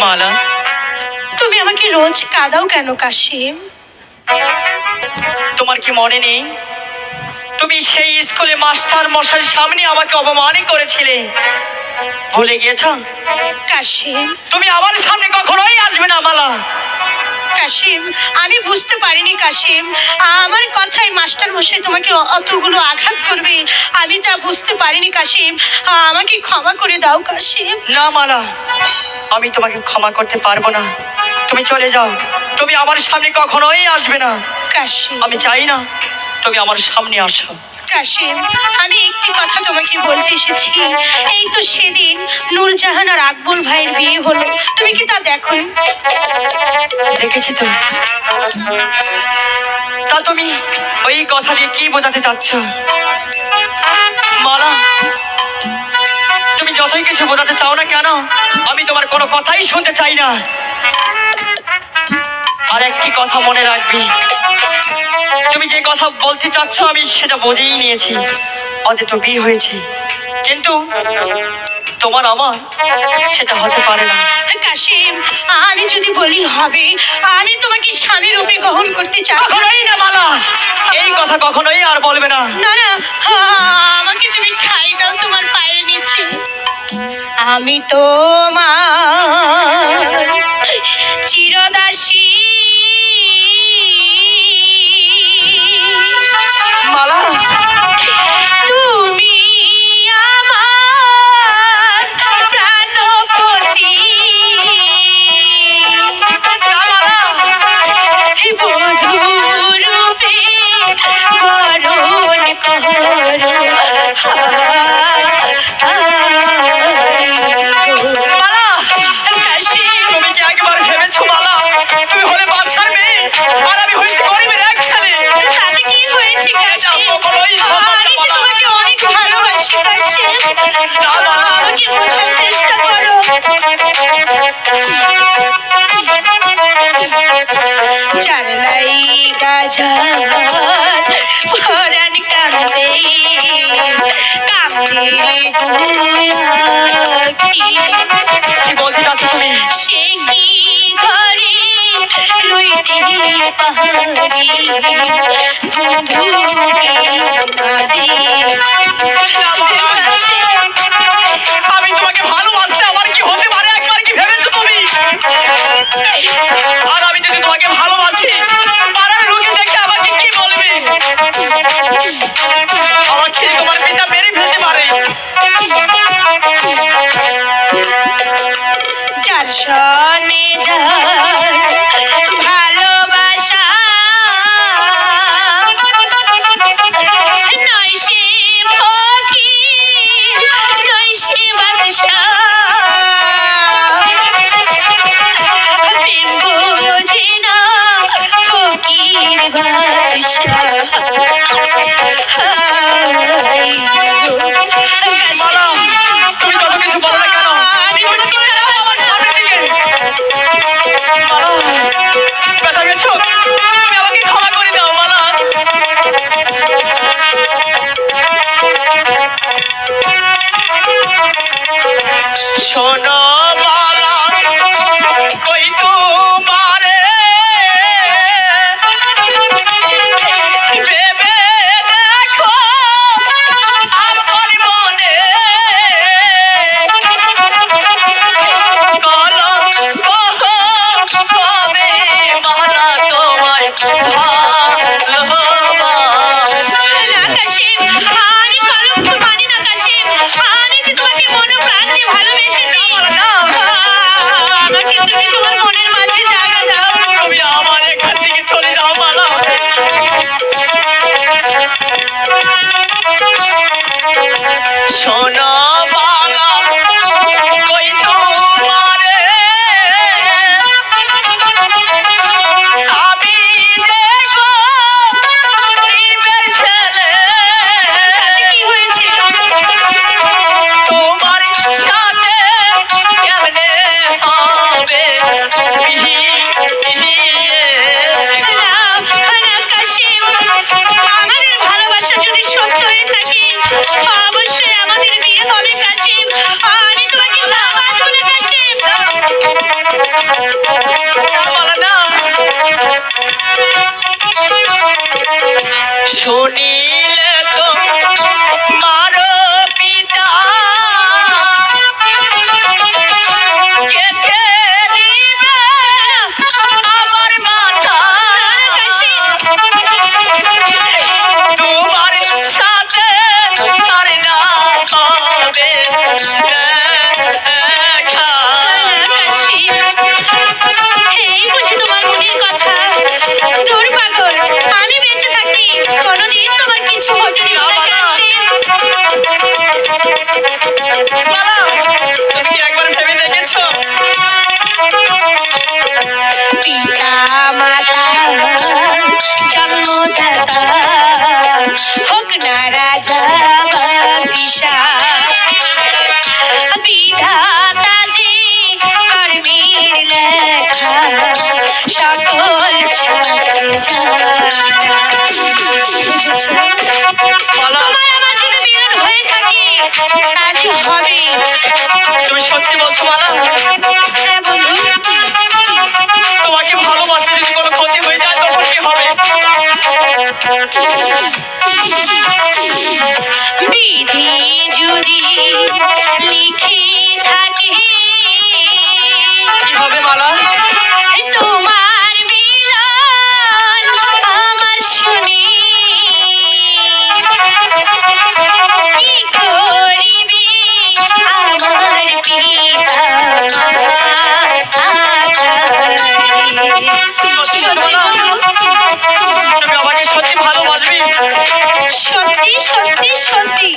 মালা, তুমি আমাকে রোজ কাঁদাও কেন কাশিম? তোমার কি মনে নেই তুমি সেই স্কুলে মাস্টার মশাইয়ের সামনে আমাকে অপমান করেছিলে? ভুলে গিয়েছ? কাশিম, তুমি আমার সামনে কখনোই আসবে না মালা। কাশিম, আমি বুঝতে পারিনি কাশিম, আমার কথাই মাস্টার মশাই তোমাকে অতগুলো আঘাত করবে, আমি তা বুঝতে পারিনি কাশিম, আমাকে ক্ষমা করে দাও কাশিম। না মালা, আমি তোমাকে ক্ষমা করতে পারবো না। তুমি চলে যাও, তুমি আমার সামনে কখনোই আসবে না। কাশিম, আমি চাই না তুমি আমার সামনে আসো। কাশিম, আমি একটি কথা তোমাকে বলতে এসেছি। এই তো সেদিন নূরজাহান আর আকবর ভাইয়ের বিয়ে হলো, তুমি কি তা দেখোনি? দেখেছি তো। তা তুমি ওই কথা দিয়ে কি বোঝাতে চাচ্ছ মালা? তুমি যতই কিছু বোঝাতে চাও না কেন, আমি তোমার কোনো কথাই শুনতে চাই না। আর একটি কথা মনে রাখবি, তুমি যে কথা বলতে চাচ্ছ আমি সেটা বুঝেই নিয়েছি। ওদের তো বিয়ে হয়েছে, কিন্তু তোমার আমার সেটা হতে পারে না। কাশিম, আমি যদি বলি হবে, আমি তোমাকে স্বামী রূপে গ্রহণ করতে চাই। কখনোই না মালা, এই কথা কখনোই আর বলবে না। না না, আমাকে তুমি ঠাই দাও তোমার পায়ের নিচে। আমি তোমার চিরদাসী। মালা, তুমি আমার প্রাণপতি। বধূ রূপে বরণ করো। মালা, তুমি কি একবার ভেবেছো মালা, তুমি হলে বাদশার মেয়ে আর আমি হয়েছি গরিবের এক ছেলে? তাতে কি হয়েছে কাশিম? কখনোই সম্ভব না আমি যে মালা। তোমাকে অনেক ভালোবাসি কাশিম, না, মালা। আমাকে বোঝার চেষ্টা করো। জানলাই গাছার পরাণ কান্দে কান্দে দুয়াকি। কি বলতে চাচ্ছ তুমি? সে কি ঘরে রইতে পাহাড়ি বন্ধুকে কাঁদে। আমি তোমাকে ভালোবাসতে আমার কি হতে পারে একবার কি ভেবেছো তুমি? আর আমি যদি তোমাকে ভালোবাসি, পাড়ার লোকে দেখে আমাকে কি বলবে? আমাকে তোমার পিতা মেরে ফেলতে পারে। যার